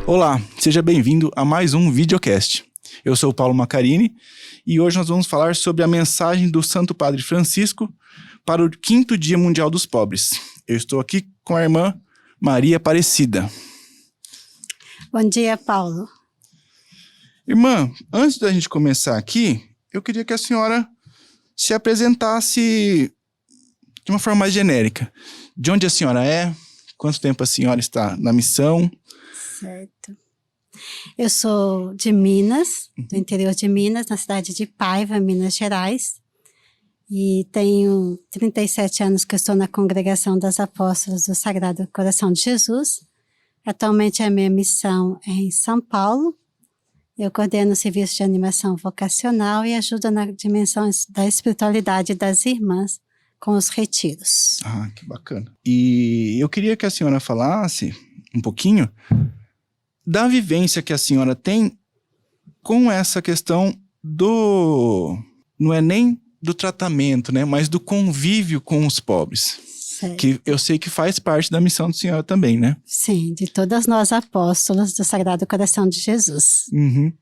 Olá, seja bem-vindo a mais um videocast. Eu sou o Paulo Macarini e hoje nós vamos falar sobre a mensagem do Santo Padre Francisco para o 5º Dia Mundial dos Pobres. Eu estou aqui com a irmã Maria Aparecida. Bom dia, Paulo. Irmã, antes da gente começar aqui, eu queria que a senhora se apresentasse de uma forma mais genérica. De onde a senhora é? Quanto tempo a senhora está na missão? Certo. Eu sou de Minas, do interior de Minas, na cidade de Paiva, Minas Gerais. E tenho 37 anos que eu estou na Congregação das Apóstolas do Sagrado Coração de Jesus. Atualmente a minha missão é em São Paulo. Eu coordeno o serviço de animação vocacional e ajudo na dimensão da espiritualidade das irmãs com os retiros. Ah, que bacana. E eu queria que a senhora falasse um pouquinho da vivência que a senhora tem com essa questão não é nem do tratamento, né, mas do convívio com os pobres. Certo. Que eu sei que faz parte da missão da senhora também, né? Sim, de todas nós apóstolas do Sagrado Coração de Jesus. Uhum.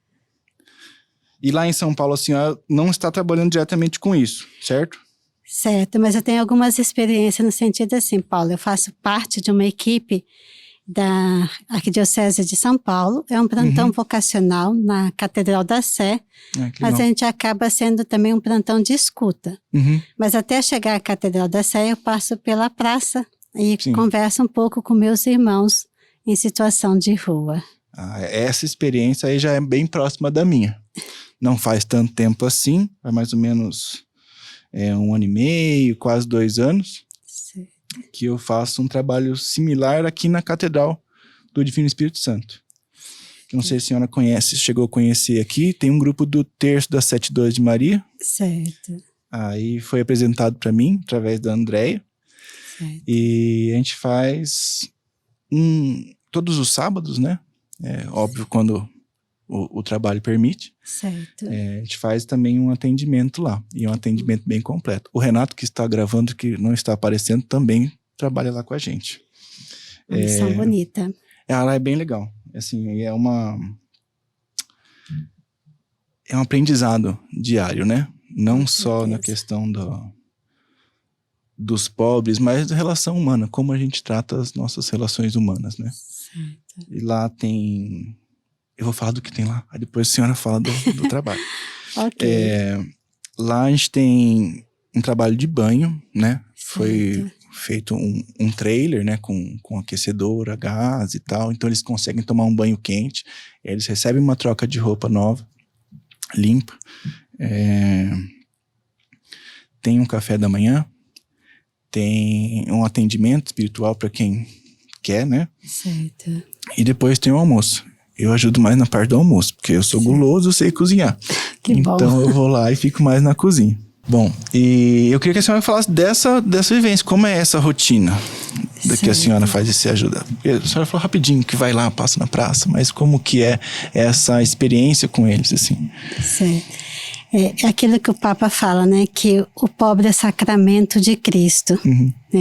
E lá em São Paulo a senhora não está trabalhando diretamente com isso, certo? Certo, mas eu tenho algumas experiências no sentido assim, Paulo, eu faço parte de uma equipe da Arquidiocese de São Paulo, é um plantão vocacional na Catedral da Sé, mas a gente acaba sendo também um plantão de escuta. Mas até chegar à Catedral da Sé eu passo pela praça e converso um pouco com meus irmãos em situação de rua. Ah, essa experiência aí já é bem próxima da minha. Não faz tanto tempo assim, faz mais ou menos 1 ano e meio, quase 2 anos. Que eu faço um trabalho similar aqui na Catedral do Divino Espírito Santo. Não sei se a senhora conhece, chegou a conhecer aqui, tem um grupo do Terço das 7 Dores de Maria. Certo. Aí foi apresentado para mim, através da Andréia. Certo. E a gente faz todos os sábados, né? Óbvio, quando o trabalho permite. Certo. A gente faz também um atendimento lá, e é um atendimento bem completo. O Renato, que está gravando, que não está aparecendo, também trabalha lá com a gente. Uma missão bonita. Ela é bem legal. Assim, é um aprendizado diário, né? Não só na questão dos pobres, mas da relação humana, como a gente trata as nossas relações humanas, né? Certo. E lá tem... Eu vou falar do que tem lá, aí depois a senhora fala do trabalho. Ok. Lá a gente tem um trabalho de banho, né? Certo. Foi feito um trailer, né? Com aquecedor, a gás e tal. Então eles conseguem tomar um banho quente. Eles recebem uma troca de roupa nova, limpa. Tem um café da manhã. Tem um atendimento espiritual para quem quer, né? Certo. E depois tem o almoço. Eu ajudo mais na parte do almoço, porque eu sou guloso, eu sei cozinhar. Que então bom. Eu vou lá e fico mais na cozinha. Bom, e eu queria que a senhora falasse dessa vivência. Como é essa rotina que a senhora faz esse ajuda? A senhora falou rapidinho que vai lá, passa na praça, mas como que é essa experiência com eles, assim? Certo. É aquilo que o Papa fala, né? Que o pobre é sacramento de Cristo.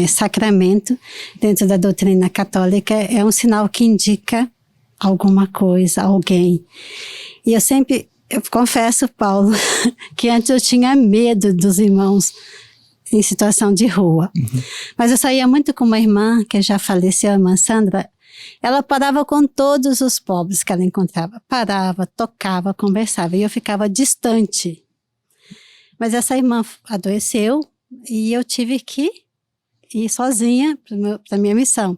Sacramento, dentro da doutrina católica, é um sinal que indica alguma coisa, alguém. E eu confesso, Paulo, que antes eu tinha medo dos irmãos em situação de rua. Mas eu saía muito com uma irmã, que já faleceu, a irmã Sandra. Ela parava com todos os pobres que ela encontrava. Parava, tocava, conversava. E eu ficava distante. Mas essa irmã adoeceu e eu tive que ir sozinha para a minha missão.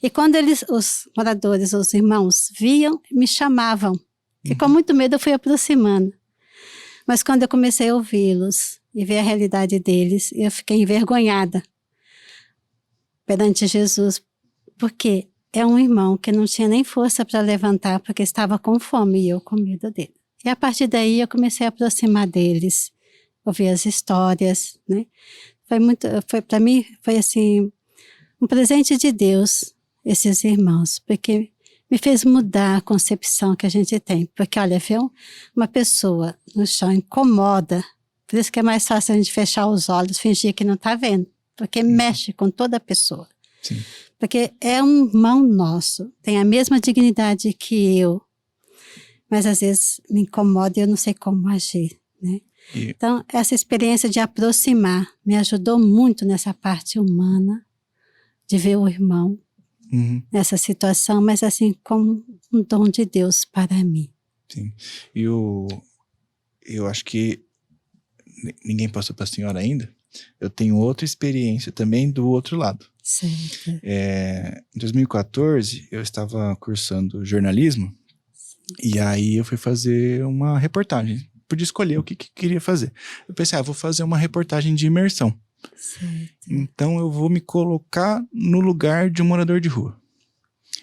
E quando os moradores, os irmãos, viam, me chamavam. E com muito medo eu fui aproximando. Mas quando eu comecei a ouvi-los e ver a realidade deles, eu fiquei envergonhada perante Jesus, porque é um irmão que não tinha nem força para levantar, porque estava com fome e eu com medo dele. E a partir daí eu comecei a aproximar deles, ouvir as histórias, né? Para mim, foi assim, um presente de Deus, esses irmãos, porque me fez mudar a concepção que a gente tem. Porque, olha, ver uma pessoa no chão incomoda, por isso que é mais fácil a gente fechar os olhos, fingir que não está vendo, porque mexe com toda a pessoa. Sim. Porque é um irmão nosso, tem a mesma dignidade que eu, mas às vezes me incomoda e eu não sei como agir, né? Então, essa experiência de aproximar me ajudou muito nessa parte humana, de ver o irmão nessa situação, mas assim, como um dom de Deus para mim. Sim. E eu acho que ninguém passou para a senhora ainda. Eu tenho outra experiência também do outro lado. Certo. Em 2014, eu estava cursando jornalismo. E aí eu fui fazer uma reportagem. Podia escolher o que queria fazer. Eu pensei, vou fazer uma reportagem de imersão. Certo. Então eu vou me colocar no lugar de um morador de rua.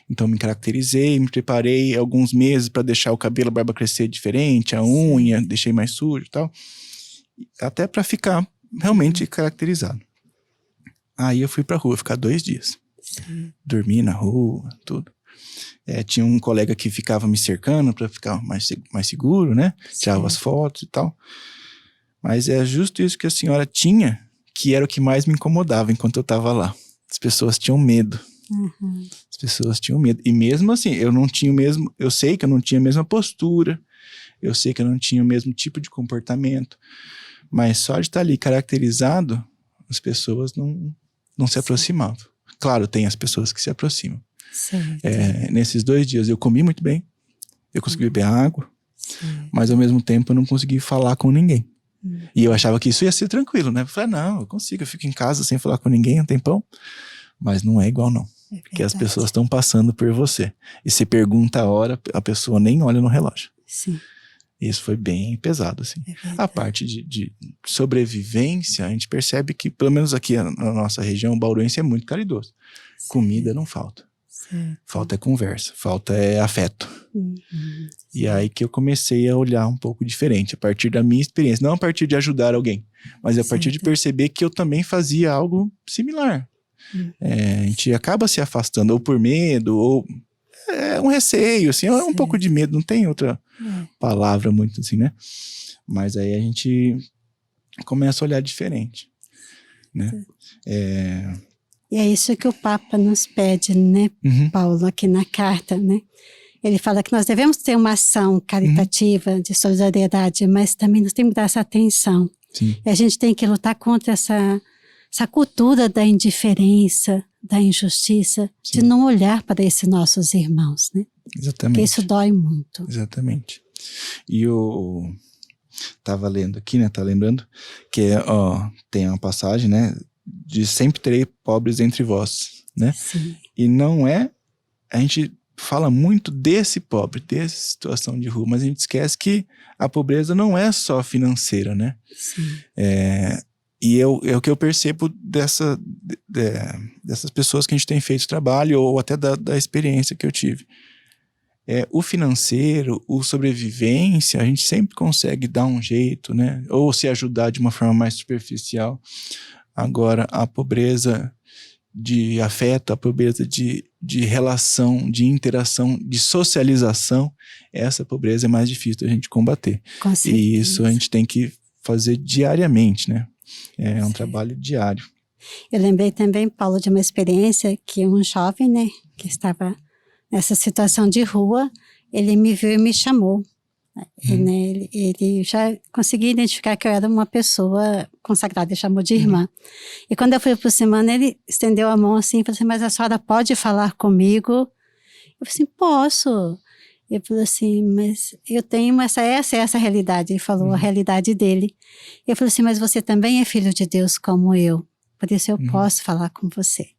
Então me caracterizei, me preparei alguns meses para deixar o cabelo, a barba crescer diferente, a unha, deixei mais sujo e tal. Até para ficar realmente caracterizado. Aí eu fui pra rua ficar 2 dias. Dormi na rua, tudo. Tinha um colega que ficava me cercando para ficar mais seguro, né? Tirava as fotos e tal. Mas é justo isso que a senhora tinha, que era o que mais me incomodava enquanto eu tava lá. As pessoas tinham medo. As pessoas tinham medo. E mesmo assim, eu não tinha o mesmo... Eu sei que eu não tinha a mesma postura. Eu sei que eu não tinha o mesmo tipo de comportamento. Mas só de estar ali caracterizado, as pessoas não se aproximavam. Claro, tem as pessoas que se aproximam. Nesses 2 dias eu comi muito bem, eu consegui beber água, mas ao mesmo tempo eu não consegui falar com ninguém. E eu achava que isso ia ser tranquilo, né? Eu falei, não, eu consigo, eu fico em casa sem falar com ninguém um tempão. Mas não é igual não, porque as pessoas estão passando por você. E se pergunta a hora, a pessoa nem olha no relógio. Sim. Isso foi bem pesado, assim. A parte de sobrevivência, a gente percebe que, pelo menos aqui na nossa região, o bauruense é muito caridoso. Comida não falta. Falta é conversa, falta é afeto. E aí que eu comecei a olhar um pouco diferente, a partir da minha experiência. Não a partir de ajudar alguém, mas a partir de perceber que eu também fazia algo similar. A gente acaba se afastando, ou por medo, ou um receio, assim, um pouco de medo, não tem outra palavra muito assim, né? Mas aí a gente começa a olhar diferente, né? E é isso que o Papa nos pede, né, Paulo, aqui na carta, né? Ele fala que nós devemos ter uma ação caritativa de solidariedade, mas também nós temos que dar essa atenção. Sim. E a gente tem que lutar contra essa cultura da indiferença, da injustiça, de não olhar para esses nossos irmãos, né? Exatamente. Porque isso dói muito. Exatamente. E eu tava lendo aqui, né? Tá lembrando que tem uma passagem, né? De sempre terei pobres entre vós, né? Sim. E não é... A gente fala muito desse pobre, dessa situação de rua, mas a gente esquece que a pobreza não é só financeira, né? Sim. E é o que eu percebo dessas pessoas que a gente tem feito trabalho, ou até da experiência que eu tive. O financeiro, o sobrevivência, a gente sempre consegue dar um jeito, né? Ou se ajudar de uma forma mais superficial. Agora, a pobreza de afeto, a pobreza de relação, de interação, de socialização, essa pobreza é mais difícil da gente combater. Com certeza. E isso a gente tem que fazer diariamente, né? É um trabalho diário. Eu lembrei também, Paulo, de uma experiência que um jovem, né, que estava nessa situação de rua, ele me viu e me chamou. Ele já conseguia identificar que eu era uma pessoa consagrada, ele chamou de irmã. E quando eu fui aproximando, ele estendeu a mão assim e falou assim, mas a senhora pode falar comigo? Eu falei assim, posso. Ele falou assim, mas eu tenho essa realidade. Ele falou a realidade dele. Eu falei assim, mas você também é filho de Deus como eu. Por isso eu posso falar com você.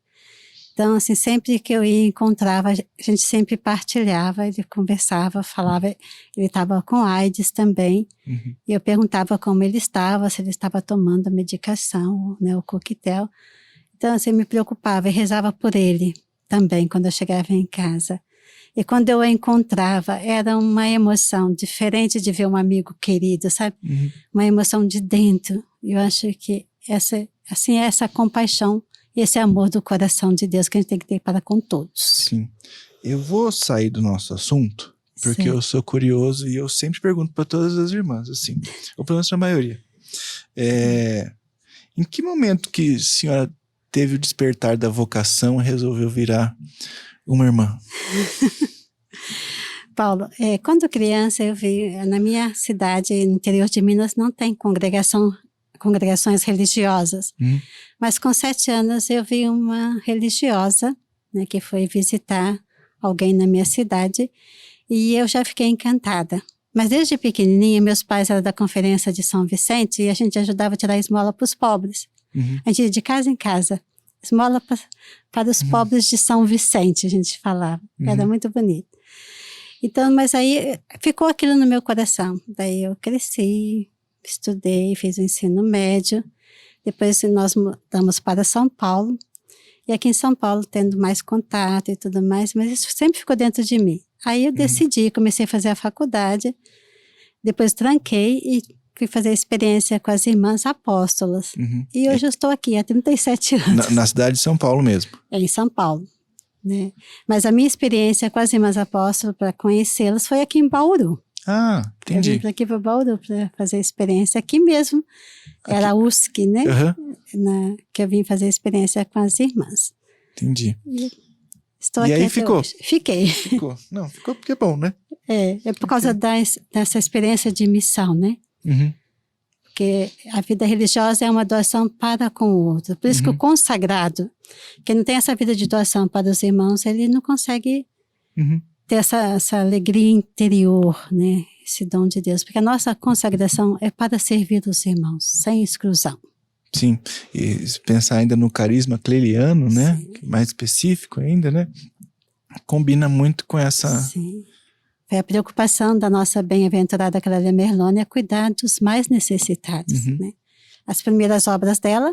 Então, assim, sempre que eu ia encontrava, a gente sempre partilhava, ele conversava, falava, ele estava com AIDS também, e eu perguntava como ele estava, se ele estava tomando a medicação, né, o coquetel. Então, assim, me preocupava e rezava por ele também, quando eu chegava em casa. E quando eu o encontrava, era uma emoção diferente de ver um amigo querido, sabe? Uma emoção de dentro. Eu acho que essa compaixão, esse amor do coração de Deus que a gente tem que ter para com todos. Sim. Eu vou sair do nosso assunto, porque eu sou curioso e eu sempre pergunto para todas as irmãs, assim, ou pelo menos a maioria. Em que momento que a senhora teve o despertar da vocação e resolveu virar uma irmã? Paulo, quando criança eu vi, na minha cidade, no interior de Minas, não tem congregações religiosas. Mas com 7 anos eu vi uma religiosa, né, que foi visitar alguém na minha cidade, e eu já fiquei encantada. Mas desde pequenininha, meus pais eram da Conferência de São Vicente e a gente ajudava a tirar esmola para os pobres. A gente ia de casa em casa, esmola para os pobres de São Vicente, a gente falava. Era muito bonito. Então, mas aí ficou aquilo no meu coração. Daí eu cresci, estudei, fiz o ensino médio. Depois nós mudamos para São Paulo. E aqui em São Paulo, tendo mais contato e tudo mais, mas isso sempre ficou dentro de mim. Aí eu decidi, comecei a fazer a faculdade, depois tranquei e fui fazer a experiência com as irmãs apóstolas. E hoje eu estou aqui há 37 anos. Na cidade de São Paulo mesmo? É, em São Paulo, né? Mas a minha experiência com as irmãs apóstolas, para conhecê-las, foi aqui em Bauru. Ah, entendi. Eu vim aqui para Bauru para fazer a experiência aqui mesmo. Aqui. Era a USC, né? Que eu vim fazer a experiência com as irmãs. Entendi. Estou aqui aí ficou? Hoje. Fiquei. Ficou. Não, ficou porque é bom, né? É por causa dessa experiência de missão, né? Porque a vida religiosa é uma doação para com o outro. Por isso que o consagrado, que não tem essa vida de doação para os irmãos, ele não consegue ter essa alegria interior, né? Esse dom de Deus. Porque a nossa consagração é para servir os irmãos, sem exclusão. Sim, e se pensar ainda no carisma cleriano, né? Mais específico ainda, né? Combina muito com essa... Sim. Foi a preocupação da nossa bem-aventurada Clélia Merlone cuidar dos mais necessitados, né? As primeiras obras dela,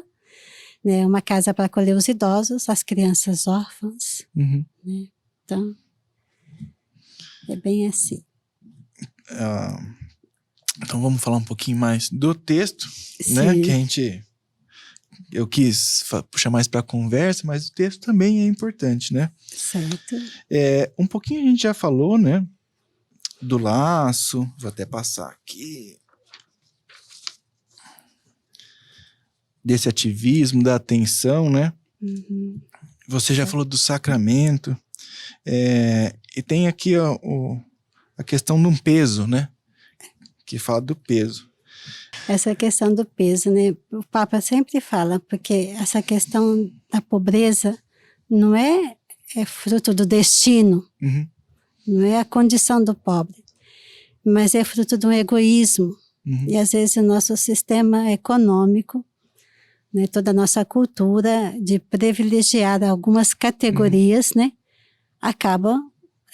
né? Uma casa para acolher os idosos, as crianças órfãs, né? Então, é bem assim. Então vamos falar um pouquinho mais do texto, né? Que eu quis puxar mais para a conversa, mas o texto também é importante, né? Certo. Um pouquinho a gente já falou, né? Do laço, vou até passar aqui. Desse ativismo, da atenção, né? Você já falou do sacramento. E tem aqui a questão de um peso, né? Que fala do peso. Essa questão do peso, né? O Papa sempre fala, porque essa questão da pobreza não é fruto do destino, não é a condição do pobre, mas é fruto de um egoísmo. E às vezes o nosso sistema econômico, né, toda a nossa cultura de privilegiar algumas categorias, né, acaba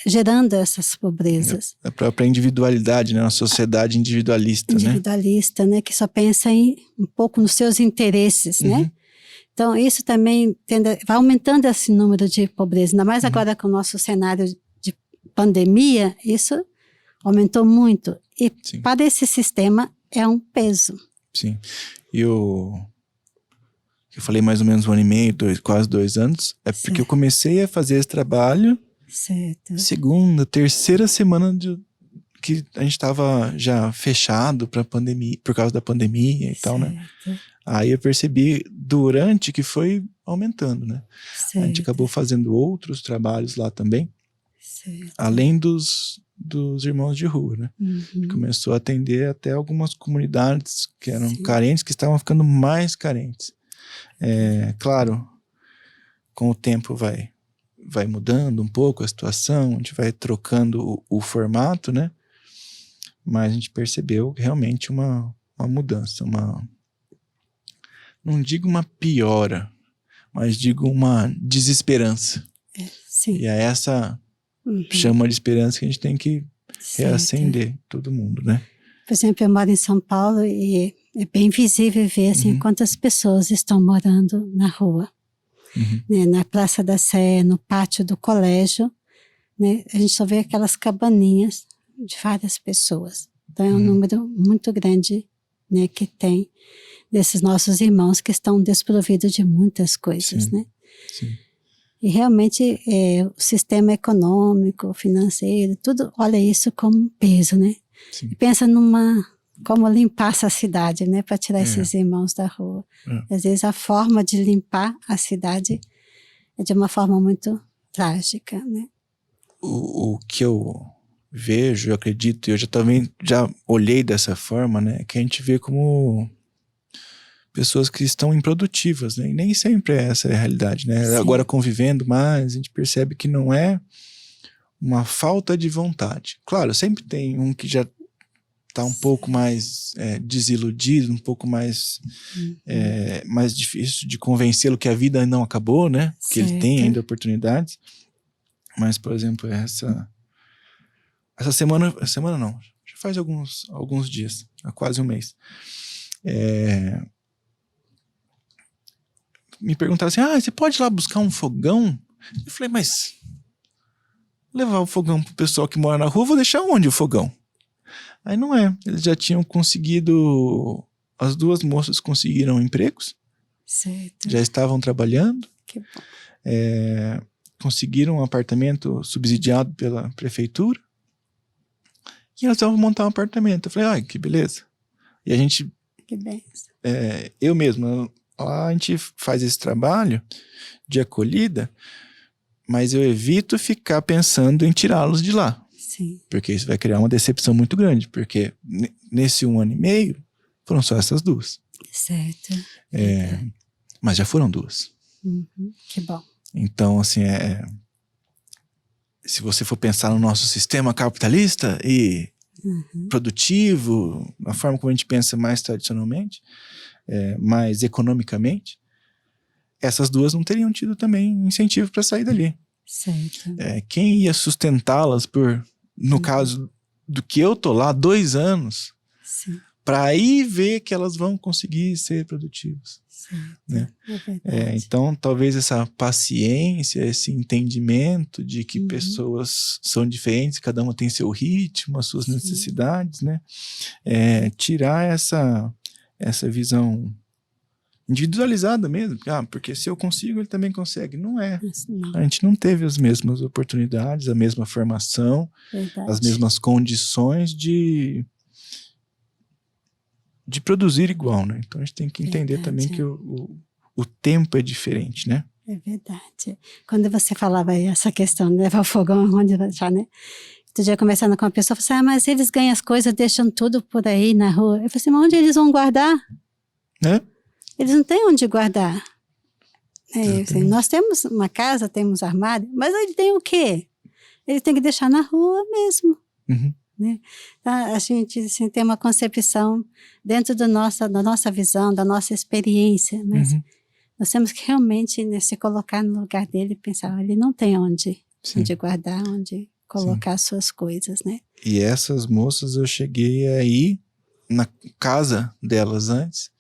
gerando essas pobrezas. A própria individualidade, né? Uma sociedade individualista, né? Que só pensa um pouco nos seus interesses, né? Então, isso também vai aumentando esse número de pobreza. Ainda mais agora com o nosso cenário de pandemia, isso aumentou muito. E para esse sistema é um peso. Sim. E eu falei mais ou menos 1 ano e meio, quase 2 anos, porque eu comecei a fazer esse trabalho segunda, terceira semana que a gente estava já fechado para pandemia, por causa da pandemia e tal, né? Aí eu percebi durante que foi aumentando, né? A gente acabou fazendo outros trabalhos lá também, além dos irmãos de rua, né? Começou a atender até algumas comunidades que eram carentes, que estavam ficando mais carentes. Claro, com o tempo vai mudando um pouco a situação, a gente vai trocando o formato, né? Mas a gente percebeu realmente uma mudança, não digo uma piora, mas digo uma desesperança. E é essa chama de esperança que a gente tem que reacender todo mundo, né? Por exemplo, eu moro em São Paulo e é bem visível ver assim, quantas pessoas estão morando na rua. Né, na Praça da Sé, no pátio do colégio, né, a gente só vê aquelas cabaninhas de várias pessoas. Então é um número muito grande, né, que tem desses nossos irmãos que estão desprovidos de muitas coisas, né? E realmente o sistema econômico, financeiro, tudo olha isso como um peso, né? E pensa numa como limpar essa cidade, né? Para tirar esses irmãos da rua. Às vezes a forma de limpar a cidade é de uma forma muito trágica, né? O que eu vejo, eu acredito, eu também já olhei dessa forma, né? Que a gente vê como pessoas que estão improdutivas, né? E nem sempre essa é a realidade, né? Sim. Agora convivendo mais, a gente percebe que não é uma falta de vontade. Claro, sempre tem um que já está um pouco mais desiludido, um pouco mais, mais difícil de convencê-lo que a vida não acabou, né? Que ele tem ainda oportunidades. Mas, por exemplo, essa semana não, já faz alguns dias, há quase um mês. Me perguntaram assim, você pode ir lá buscar um fogão? Eu falei, mas levar o fogão pro pessoal que mora na rua, vou deixar onde o fogão? Aí não é, eles já tinham conseguido, as duas moças conseguiram empregos, certo. Já estavam trabalhando, que bom. Conseguiram um apartamento subsidiado pela prefeitura, e elas estavam montar um apartamento. Eu falei, que beleza. E a gente, que beleza. Eu mesmo, lá a gente faz esse trabalho de acolhida, mas eu evito ficar pensando em tirá-los de lá. Sim. Porque isso vai criar uma decepção muito grande, porque nesse 1 ano e meio foram só essas duas. Certo. Mas já foram duas. Que bom. Então, assim, se você for pensar no nosso sistema capitalista e produtivo, na forma como a gente pensa mais tradicionalmente, mais economicamente, essas duas não teriam tido também incentivo para sair dali. Certo. Quem ia sustentá-las no caso do que eu tô lá 2 anos, para aí ver que elas vão conseguir ser produtivas. Né? Então, talvez essa paciência, esse entendimento de que pessoas são diferentes, cada uma tem seu ritmo, as suas necessidades, né? Tirar essa visão individualizada mesmo, porque se eu consigo, ele também consegue. Não é. Não. A gente não teve as mesmas oportunidades, a mesma formação, as mesmas condições de produzir igual, né? Então a gente tem que entender também que o tempo é diferente, né? É verdade. Quando você falava aí essa questão de levar o fogão onde deixar, né? Outro dia conversando com uma pessoa, eu falei mas eles ganham as coisas, deixam tudo por aí na rua. Eu falei assim, mas onde eles vão guardar? Eles não têm onde guardar. Assim, nós temos uma casa, temos armário, mas ele tem o quê? Ele tem que deixar na rua mesmo. Né? Então, a gente assim, tem uma concepção dentro da nossa visão, da nossa experiência, mas nós temos que realmente, né, se colocar no lugar dele e pensar, ele não tem onde guardar, onde colocar as suas coisas, né? E essas moças, eu cheguei aí na casa delas antes.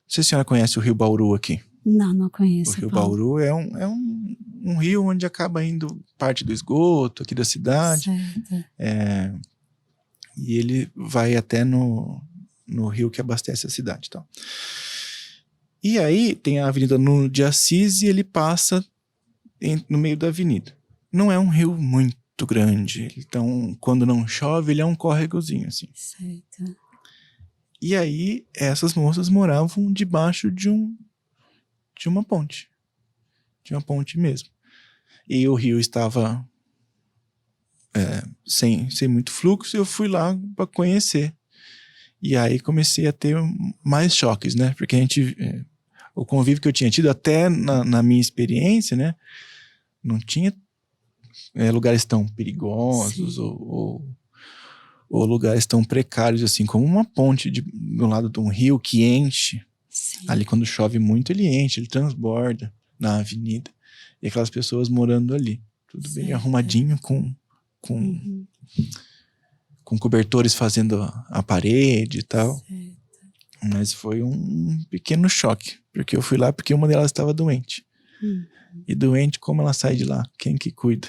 Não sei se a senhora conhece o Rio Bauru aqui. Não conheço. O Rio Bauru é um rio onde acaba indo parte do esgoto aqui da cidade. Certo. E ele vai até no rio que abastece a cidade. Então. E aí tem a Avenida Nuno de Assis e ele passa no meio da avenida. Não é um rio muito grande, então quando não chove ele é um córregozinho assim. Certo. E aí essas moças moravam debaixo de uma ponte. De uma ponte mesmo. E o rio estava sem muito fluxo, eu fui lá para conhecer. E aí comecei a ter mais choques, né? Porque o convívio que eu tinha tido até na minha experiência, né? Não tinha lugares tão perigosos ou lugares tão precários assim, como uma ponte do lado de um rio que enche. Ali quando chove muito ele enche, ele transborda na avenida. E aquelas pessoas morando ali. Tudo bem arrumadinho com cobertores fazendo a parede e tal. Mas foi um pequeno choque, porque eu fui lá porque uma delas estava doente. E doente, como ela sai de lá? Quem que cuida?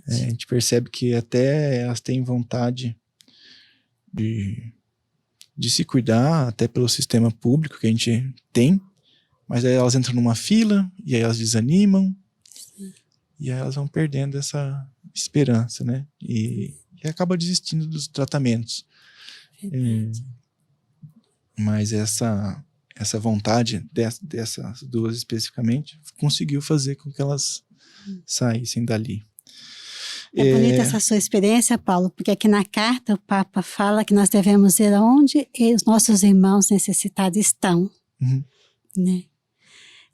A gente percebe que até elas têm vontade de se cuidar, até pelo sistema público que a gente tem, mas aí elas entram numa fila, e aí elas desanimam, e aí elas vão perdendo essa esperança, né? E acaba desistindo dos tratamentos. Mas essa vontade dessas duas especificamente conseguiu fazer com que elas saíssem dali. É bonita essa sua experiência, Paulo, porque aqui na carta o Papa fala que nós devemos ir aonde os nossos irmãos necessitados estão, né?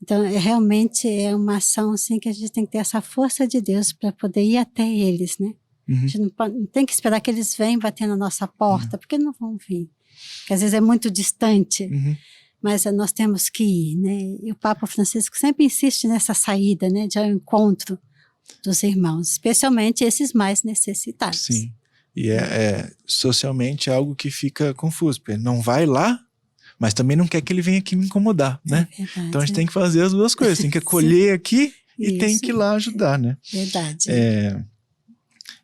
Então, realmente é uma ação assim que a gente tem que ter essa força de Deus para poder ir até eles, né? A gente não tem que esperar que eles venham bater na nossa porta, porque não vão vir. Porque às vezes é muito distante, mas nós temos que ir, né? E o Papa Francisco sempre insiste nessa saída, né? De ao encontro dos irmãos, especialmente esses mais necessitados. Sim, e socialmente algo que fica confuso, porque ele não vai lá, mas também não quer que ele venha aqui me incomodar, né? Verdade, então a gente tem que fazer as duas coisas, tem que acolher aqui e tem que ir lá ajudar, né? Verdade.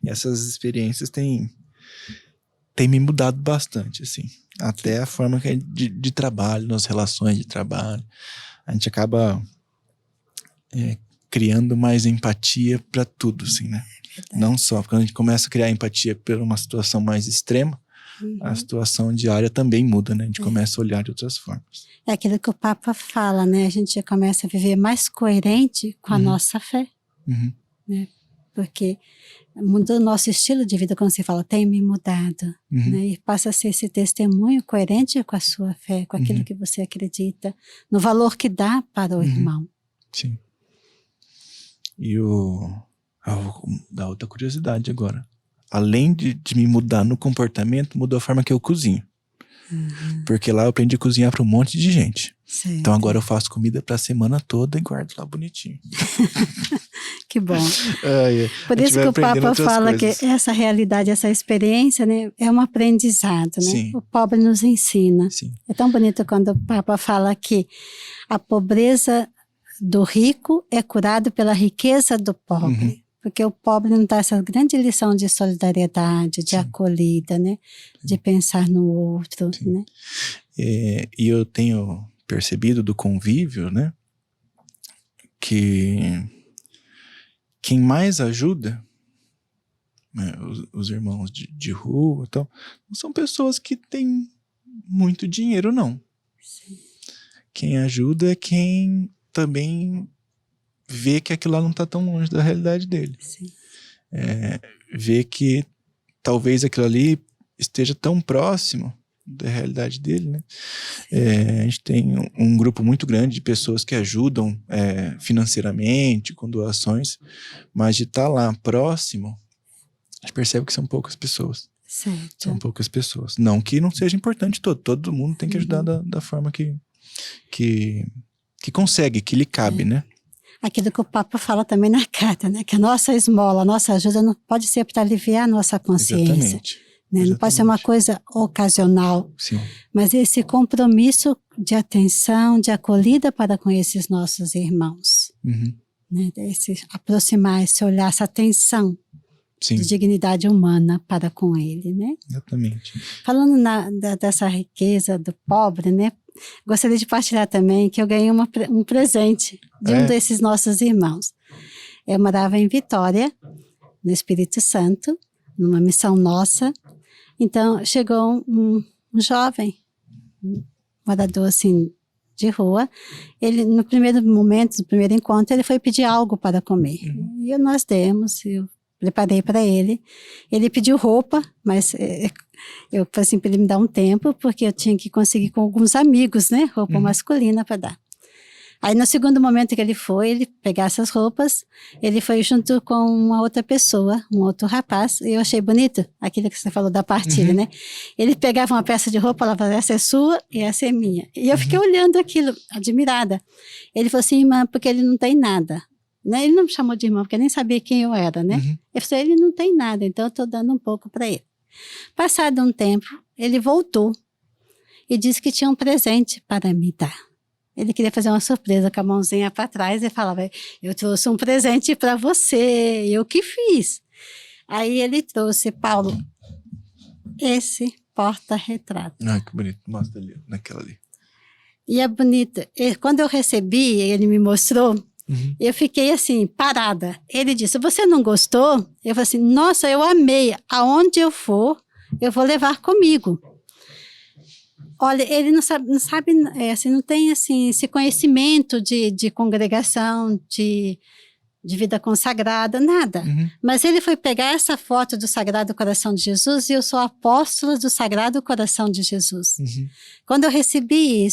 Essas experiências têm me mudado bastante, assim, até a forma de trabalho, nas relações de trabalho, a gente acaba criando mais empatia para tudo, assim, né? Não só, quando a gente começa a criar empatia por uma situação mais extrema, a situação diária também muda, né? A gente começa a olhar de outras formas. É aquilo que o Papa fala, né? A gente começa a viver mais coerente com a nossa fé, né? Porque mudou o nosso estilo de vida, quando você fala, tem me mudado, né? E passa a ser esse testemunho coerente com a sua fé, com aquilo que você acredita, no valor que dá para o irmão. Sim. E da outra curiosidade agora. Além de me mudar no comportamento, mudou a forma que eu cozinho. Porque lá eu aprendi a cozinhar para um monte de gente. Certo. Então agora eu faço comida para a semana toda e guardo lá bonitinho. Que bom. Por isso que o Papa fala que essa realidade, essa experiência, né, é um aprendizado, né? Sim. O pobre nos ensina. Sim. É tão bonito quando o Papa fala que a pobreza do rico é curada pela riqueza do pobre. Porque o pobre não dá essa grande lição de solidariedade, de acolhida, né? De pensar no outro, né? E eu tenho percebido do convívio, né? Que quem mais ajuda, né, os irmãos de rua e tal, não são pessoas que têm muito dinheiro, não. Sim. Quem ajuda é quem também vê que aquilo lá não está tão longe da realidade dele. Sim. Vê que talvez aquilo ali esteja tão próximo da realidade dele, né? A gente tem um grupo muito grande de pessoas que ajudam financeiramente, com doações, mas de estar lá próximo, a gente percebe que são poucas pessoas. Certo. São poucas pessoas. Não que não seja importante todo mundo tem que ajudar da forma que consegue, que lhe cabe, né? Aquilo que o Papa fala também na carta, né? Que a nossa esmola, a nossa ajuda não pode ser para aliviar a nossa consciência. Exatamente. Né? Não pode ser uma coisa ocasional. Sim. Mas esse compromisso de atenção, de acolhida para com esses nossos irmãos. Né? Esse aproximar, esse olhar, essa atenção. Sim. De dignidade humana para com ele, né? Exatamente. Falando dessa riqueza do pobre, né? Gostaria de partilhar também que eu ganhei um presente de um desses nossos irmãos. Eu morava em Vitória, no Espírito Santo, numa missão nossa. Então, chegou um jovem, morador assim, de rua. Ele, no primeiro momento, no primeiro encontro, ele foi pedir algo para comer. E nós demos, eu preparei para ele. Ele pediu roupa, mas eu falei assim para ele me dar um tempo, porque eu tinha que conseguir com alguns amigos, né? Roupa masculina para dar. Aí no segundo momento que ele pegar essas roupas, ele foi junto com uma outra pessoa, um outro rapaz, e eu achei bonito aquilo que você falou da partilha, né? Ele pegava uma peça de roupa, ela falava, essa é sua e essa é minha. E eu fiquei olhando aquilo, admirada. Ele falou assim, irmã, porque ele não tem nada. Né? Ele não me chamou de irmã, porque eu nem sabia quem eu era, né? Eu falei, ele não tem nada, então eu estou dando um pouco para ele. Passado um tempo, ele voltou e disse que tinha um presente para me dar. Ele queria fazer uma surpresa com a mãozinha para trás e falava, eu trouxe um presente para você, eu que fiz. Aí ele trouxe, Paulo, esse porta-retrato. Ah, que bonito, mostra ali, naquela ali. E é bonito, quando eu recebi, ele me mostrou, eu fiquei assim, parada. Ele disse, você não gostou? Eu falei assim, nossa, eu amei. Aonde eu for, eu vou levar comigo. Olha, ele não sabe assim, não tem assim, esse conhecimento de congregação, de vida consagrada, nada. Mas ele foi pegar essa foto do Sagrado Coração de Jesus e eu sou apóstola do Sagrado Coração de Jesus. Quando eu recebi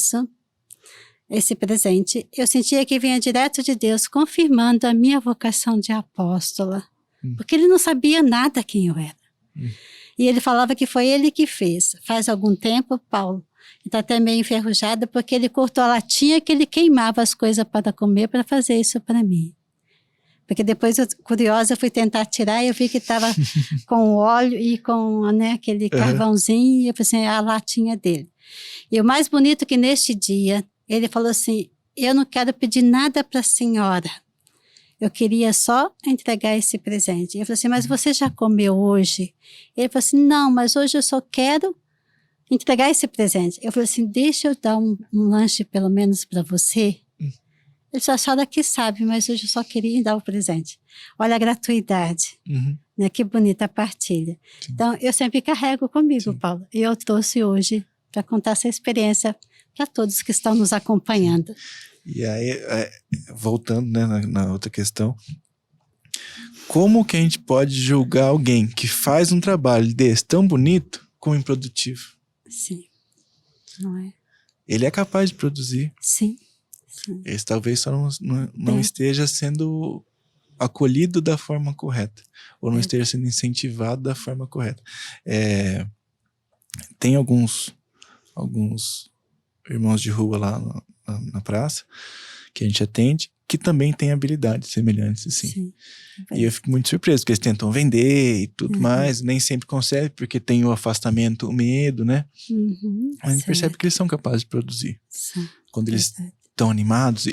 esse presente, eu sentia que vinha direto de Deus, confirmando a minha vocação de apóstola. Porque ele não sabia nada quem eu era. E ele falava que foi ele que fez. Faz algum tempo, Paulo está até meio enferrujado, porque ele cortou a latinha que ele queimava as coisas para comer, para fazer isso para mim. Porque depois, curiosa, fui tentar tirar e eu vi que estava com óleo e com aquele carvãozinho, e eu pensei, a latinha dele. E o mais bonito que neste dia, ele falou assim, eu não quero pedir nada para a senhora. Eu queria só entregar esse presente. Eu falei assim, mas você já comeu hoje? Ele falou assim, não, mas hoje eu só quero entregar esse presente. Eu falei assim, deixa eu dar um lanche pelo menos para você. Ele disse, a senhora que sabe, mas hoje eu só queria dar o presente. Olha a gratuidade, né? Que bonita a partilha. Sim. Então, eu sempre carrego comigo, Paulo. E eu trouxe hoje para contar essa experiência para todos que estão nos acompanhando. E aí, voltando, né, na outra questão, como que a gente pode julgar alguém que faz um trabalho desse tão bonito como improdutivo? Sim, não é? Ele é capaz de produzir. Sim. Esse talvez só não esteja sendo acolhido da forma correta, ou não esteja sendo incentivado da forma correta. Tem alguns irmãos de rua lá na praça, que a gente atende, que também tem habilidades semelhantes, assim. Sim. E eu fico muito surpreso, porque eles tentam vender e tudo mais, nem sempre conseguem, porque tem o afastamento, o medo, né? Mas a gente percebe que eles são capazes de produzir. Quando eles estão animados.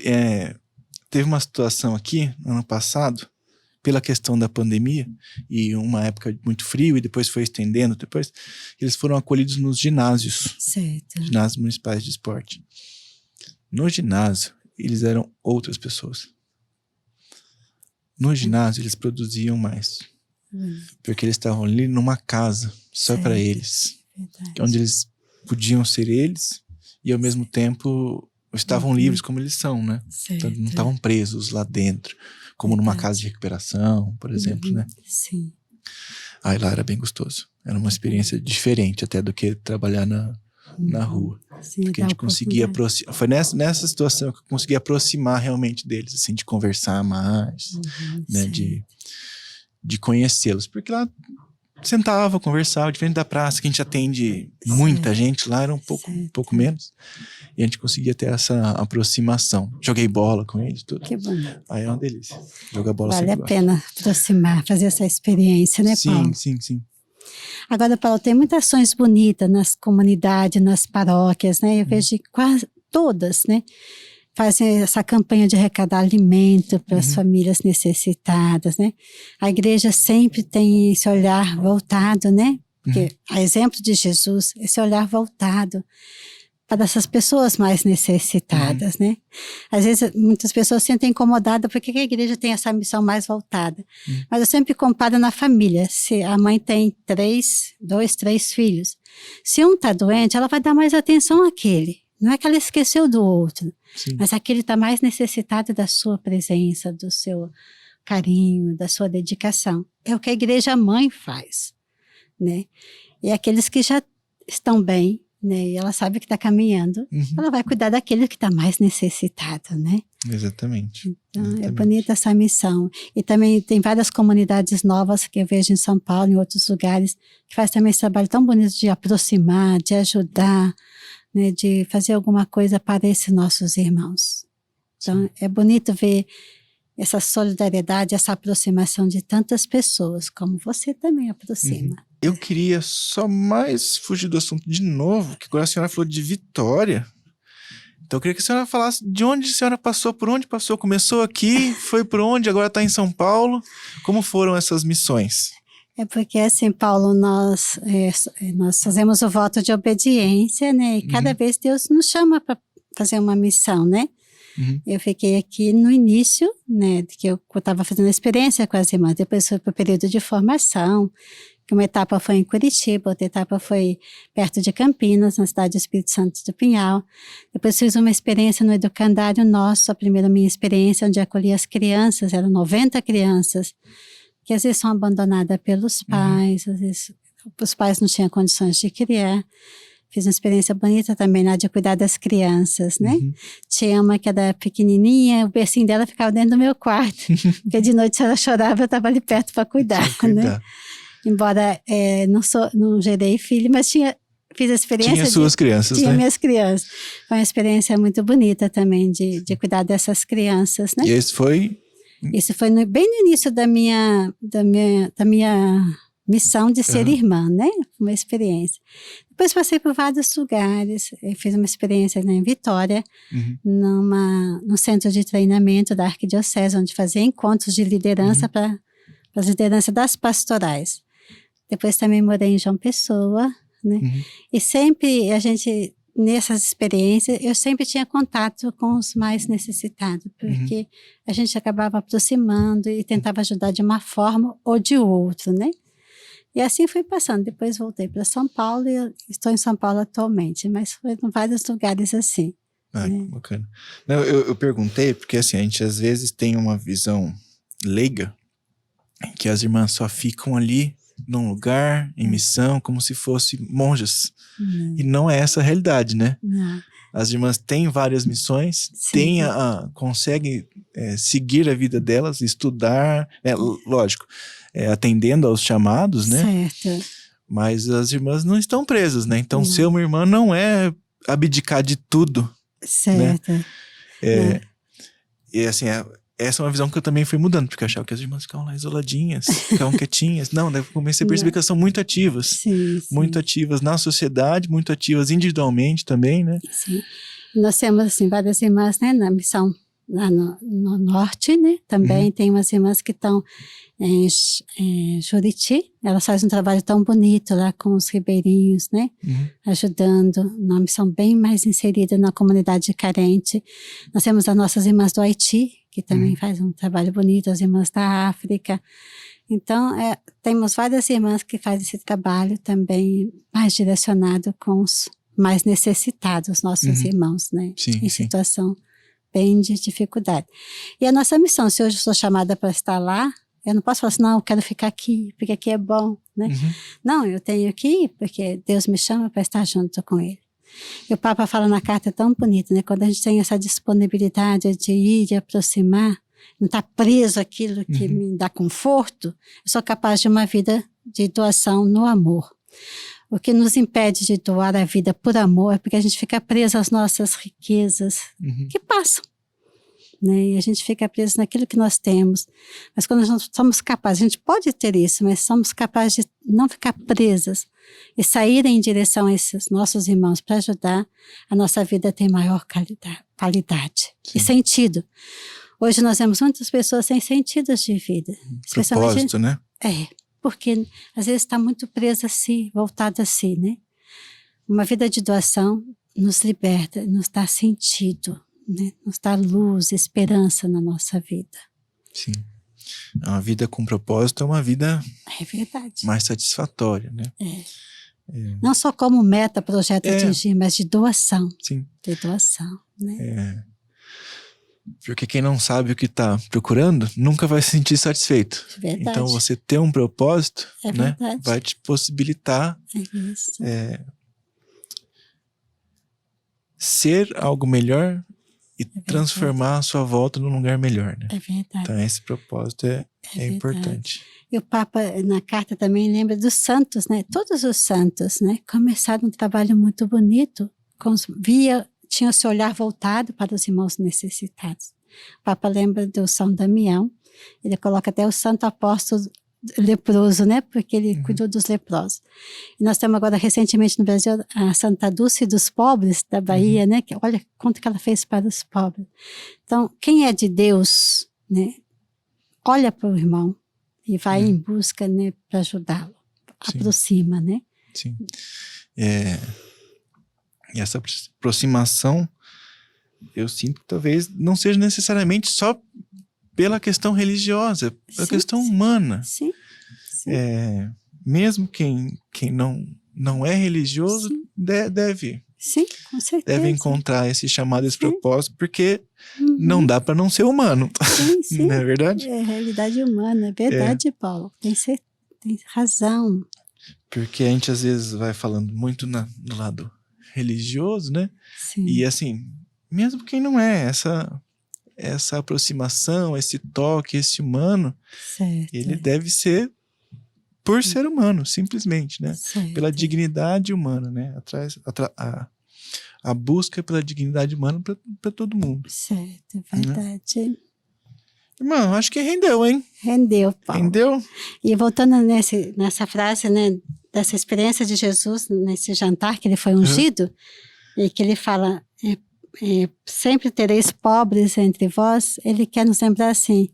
Teve uma situação aqui, ano passado, pela questão da pandemia, e uma época muito frio, e depois foi estendendo, depois eles foram acolhidos nos ginásios. Ginásios municipais de esporte. No ginásio, eles eram outras pessoas. No ginásio, eles produziam mais. Porque eles estavam ali numa casa, só para eles. Onde eles podiam ser eles, e ao mesmo tempo estavam livres como eles são, né? Então, não estavam presos lá dentro, como numa casa de recuperação, por exemplo, né? Sim. Aí lá era bem gostoso. Era uma experiência diferente até do que trabalhar na rua. Sim, porque a gente conseguia aproximar. Foi nessa situação que eu consegui aproximar realmente deles, assim, de conversar mais, né? De conhecê-los. Porque lá sentava, conversava, diferente da praça, que a gente atende muita gente, lá era um pouco menos. E a gente conseguia ter essa aproximação. Joguei bola com eles, tudo. Que bom. Aí é uma delícia. Jogar bola vale a pena aproximar, fazer essa experiência, né, Paulo? Sim. Agora, Paulo, tem muitas ações bonitas nas comunidades, nas paróquias, né? Eu vejo quase todas, né? Fazem essa campanha de arrecadar alimento para as famílias necessitadas, né? A igreja sempre tem esse olhar voltado, né? Porque, a exemplo de Jesus, esse olhar voltado para essas pessoas mais necessitadas, né? Às vezes, muitas pessoas se sentem incomodadas porque a igreja tem essa missão mais voltada. Mas eu sempre comparo na família. Se a mãe tem 2, 3 filhos, se um está doente, ela vai dar mais atenção àquele. Não é que ela esqueceu do outro, mas aquele está mais necessitado da sua presença, do seu carinho, da sua dedicação. É o que a igreja mãe faz, né? E aqueles que já estão bem, né? E ela sabe que está caminhando, ela vai cuidar daquele que está mais necessitado, né? Exatamente. Então, é bonita essa missão. E também tem várias comunidades novas que eu vejo em São Paulo, em outros lugares, que faz também esse trabalho tão bonito de aproximar, de ajudar, né? De fazer alguma coisa para esses nossos irmãos. Então, é bonito ver essa solidariedade, essa aproximação de tantas pessoas, como você também aproxima. Eu queria só mais fugir do assunto de novo, que agora a senhora falou de Vitória. Então eu queria que a senhora falasse de onde a senhora passou, por onde passou, começou aqui, foi por onde, agora está em São Paulo. Como foram essas missões? É porque assim, Paulo, nós fazemos o voto de obediência, né? E cada vez Deus nos chama para fazer uma missão, né? Eu fiquei aqui no início, né, que eu estava fazendo a experiência com as irmãs, depois foi para o período de formação, Uma etapa foi em Curitiba, outra etapa foi perto de Campinas, na cidade do Espírito Santo do Pinhal. Depois fiz uma experiência no educandário nosso, a primeira minha experiência, onde acolhi as crianças, eram 90 crianças, que às vezes são abandonadas pelos pais, às vezes os pais não tinham condições de criar. Fiz uma experiência bonita também lá de cuidar das crianças, né? Tinha uma que era pequenininha, o bercinho dela ficava dentro do meu quarto, porque de noite ela chorava, eu estava ali perto para cuidar, né? Embora não gerei filho, mas fiz a experiência. Tinha suas crianças, tinha né? Minhas crianças. Foi uma experiência muito bonita também de cuidar dessas crianças, né? E esse foi? Isso foi bem no início da minha missão de ser irmã, né? Uma experiência. Depois passei por vários lugares. Eu fiz uma experiência em Vitória, num centro de treinamento da Arquidiocese, onde fazia encontros de liderança para as lideranças das pastorais. Depois também morei em João Pessoa, né? E sempre nessas experiências, eu sempre tinha contato com os mais necessitados, porque a gente acabava aproximando e tentava ajudar de uma forma ou de outra, né? E assim fui passando. Depois voltei para São Paulo e eu estou em São Paulo atualmente, mas foi em vários lugares assim. Ah, né? Bacana. Não, eu perguntei porque assim, a gente às vezes tem uma visão leiga que as irmãs só ficam ali num lugar, em missão, como se fossem monjas. E não é essa a realidade, né? Não. As irmãs têm várias missões, conseguem seguir a vida delas, estudar, lógico, atendendo aos chamados, né? Certo. Mas as irmãs não estão presas, né? Então, ser uma irmã não é abdicar de tudo. Certo. Né? E assim, essa é uma visão que eu também fui mudando, porque eu achava que as irmãs ficavam lá isoladinhas, ficavam quietinhas. Não, daí eu comecei a perceber que elas são muito ativas. Sim. Muito ativas na sociedade, muito ativas individualmente também, né? Sim. Nós temos, assim, várias irmãs, né, na missão lá no norte, né? Também tem umas irmãs que estão em Juriti. Elas fazem um trabalho tão bonito lá com os ribeirinhos, né? Ajudando, numa missão bem mais inserida na comunidade carente. Nós temos as nossas irmãs do Haiti, que também fazem um trabalho bonito, as irmãs da África. Então, temos várias irmãs que fazem esse trabalho também mais direcionado com os mais necessitados, nossos irmãos, né? Em situação bem de dificuldade. E a nossa missão, se hoje eu sou chamada para estar lá, eu não posso falar assim, não, eu quero ficar aqui, porque aqui é bom, né? Não, eu tenho que ir, porque Deus me chama para estar junto com Ele. E o Papa fala na carta tão bonita, né? Quando a gente tem essa disponibilidade de ir, de aproximar, não estar preso àquilo que me dá conforto, eu sou capaz de uma vida de doação no amor. O que nos impede de doar a vida por amor é porque a gente fica preso às nossas riquezas que passam, né? E a gente fica preso naquilo que nós temos. Mas quando nós somos capazes, a gente pode ter isso, mas somos capazes de não ficar presas e sair em direção a esses nossos irmãos para ajudar, a nossa vida tem maior qualidade e sentido. Hoje nós vemos muitas pessoas sem sentidos de vida. Propósito, né? Porque às vezes está muito presa a si, voltada a si, né? Uma vida de doação nos liberta, nos dá sentido, né? Nos dá luz, esperança na nossa vida. Sim. Uma vida com propósito é uma vida mais satisfatória, né? Não só como meta, projeto atingir, mas de doação. Sim. De doação, né? Porque quem não sabe o que está procurando, nunca vai se sentir satisfeito. Verdade. Então, você ter um propósito, né, verdade. vai te possibilitar ser algo melhor e transformar a sua volta num lugar melhor, né? É verdade. Então, esse propósito é importante. E o Papa, na carta, também lembra dos santos, né? Todos os santos, né? Começaram um trabalho muito bonito, tinha o seu olhar voltado para os irmãos necessitados. O Papa lembra do São Damião, ele coloca até o santo apóstolo leproso, né? Porque ele cuidou dos leprosos. E nós temos agora, recentemente no Brasil, a Santa Dulce dos Pobres, da Bahia, né? Que olha quanto que ela fez para os pobres. Então, quem é de Deus, né? Olha para o irmão e vai em busca, né? Para ajudá-lo. Aproxima, né? Sim. E essa aproximação, eu sinto que talvez não seja necessariamente só pela questão religiosa, pela questão humana. Sim. mesmo quem não é religioso, deve ir. Sim, com certeza. Deve encontrar esse chamado, esse propósito, porque não dá para não ser humano. Sim, sim. Não é verdade? É realidade humana, é verdade, Paulo. Tem razão. Porque a gente às vezes vai falando muito no lado religioso, né? Sim. E assim, mesmo quem não é, essa aproximação, esse toque, esse humano, certo. ele deve ser por ser humano, simplesmente, né? Certo. Pela dignidade humana, né? A busca pela dignidade humana para todo mundo. Certo, verdade. Né? Irmão, acho que rendeu, hein? Rendeu, Paulo. Rendeu? E voltando nessa frase, né, dessa experiência de Jesus, nesse jantar que ele foi ungido, e que ele fala, sempre tereis pobres entre vós, ele quer nos lembrar assim,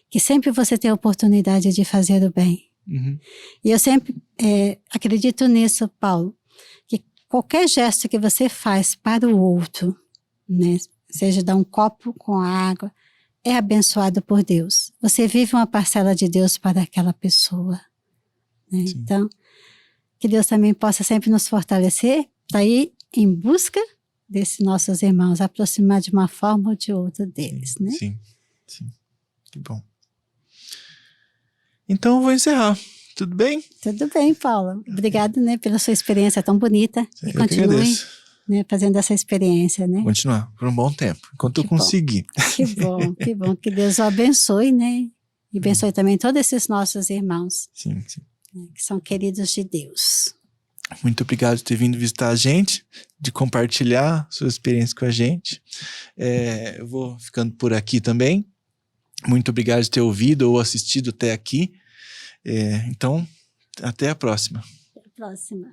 que sempre você tem a oportunidade de fazer o bem. Uhum. E eu sempre acredito nisso, Paulo, que qualquer gesto que você faz para o outro, né, seja dar um copo com água, é abençoado por Deus. Você vive uma parcela de Deus para aquela pessoa. Né? Então, que Deus também possa sempre nos fortalecer para ir em busca desses nossos irmãos, aproximar de uma forma ou de outra deles. Né? Sim. Que bom. Então eu vou encerrar. Tudo bem? Tudo bem, Paula. Obrigada, né, pela sua experiência tão bonita. E continue, né, fazendo essa experiência, né? Continuar por um bom tempo, enquanto eu conseguir. Que bom, que bom. Que Deus o abençoe, né? E abençoe também todos esses nossos irmãos. Sim. Né, que são queridos de Deus. Muito obrigado por ter vindo visitar a gente, de compartilhar sua experiência com a gente. Eu vou ficando por aqui também. Muito obrigado por ter ouvido ou assistido até aqui. Então, até a próxima. Até a próxima.